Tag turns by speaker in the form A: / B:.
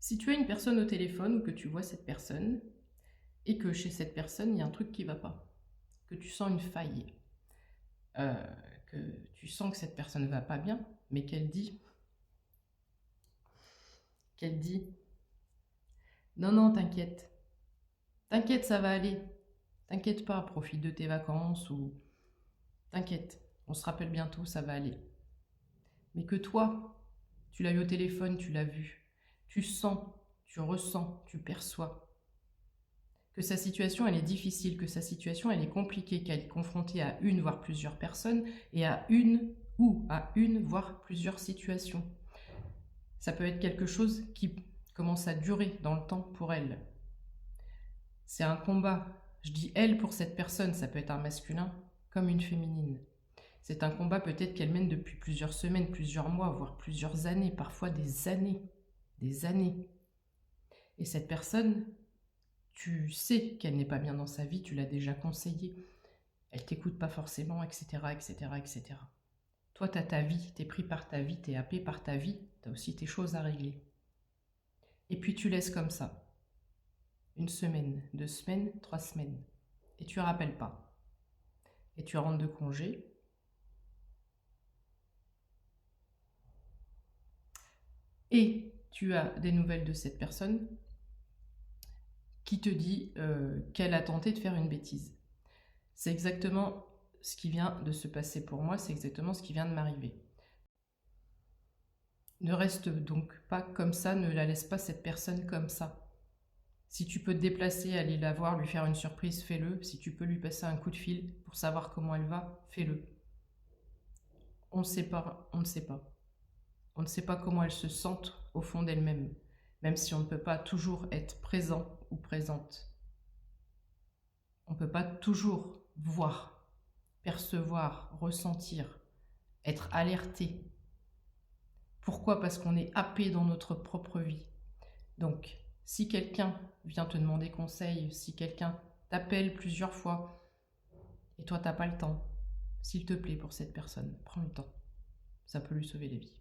A: Si tu as une personne au téléphone ou que tu vois cette personne et que chez cette personne, il y a un truc qui ne va pas, que tu sens une faille, euh, que tu sens que cette personne ne va pas bien, mais qu'elle dit, non, non, t'inquiète, t'inquiète, ça va aller, t'inquiète pas, profite de tes vacances ou t'inquiète, on se rappelle bientôt, ça va aller. Mais que toi, tu l'as eu au téléphone, tu l'as vu, tu sens, tu ressens, tu perçois que sa situation elle est difficile, que sa situation elle est compliquée, qu'elle est confrontée à une voire plusieurs personnes et à une voire plusieurs situations. Ça peut être quelque chose qui commence à durer dans le temps pour elle. C'est un combat. Je dis elle pour cette personne, ça peut être un masculin comme une féminine. C'est un combat peut-être qu'elle mène depuis plusieurs semaines, plusieurs mois, voire plusieurs années, parfois des années. Des années. Et cette personne, tu sais qu'elle n'est pas bien dans sa vie, tu l'as déjà conseillé, elle t'écoute pas forcément, etc., etc., etc. Toi, tu as ta vie, tu es pris par ta vie, tu es happé par ta vie, tu as aussi tes choses à régler. Et puis tu laisses comme ça. 1 semaine, 2 semaines, 3 semaines. Et tu ne rappelles pas. Et tu rentres de congé. Et tu as des nouvelles de cette personne qui te dit qu'elle a tenté de faire une bêtise. C'est exactement ce qui vient de se passer pour moi, c'est exactement ce qui vient de m'arriver. Ne reste donc pas comme ça, ne la laisse pas cette personne comme ça. Si tu peux te déplacer, aller la voir, lui faire une surprise, fais-le. Si tu peux lui passer un coup de fil pour savoir comment elle va, fais-le. On ne sait pas, on ne sait pas. On ne sait pas comment elles se sentent au fond d'elles-mêmes, même si on ne peut pas toujours être présent ou présente. On ne peut pas toujours voir, percevoir, ressentir, être alerté. Pourquoi? Parce qu'on est happé dans notre propre vie. Donc, si quelqu'un vient te demander conseil, si quelqu'un t'appelle plusieurs fois et toi t'as pas le temps, s'il te plaît pour cette personne, prends le temps. Ça peut lui sauver la vie.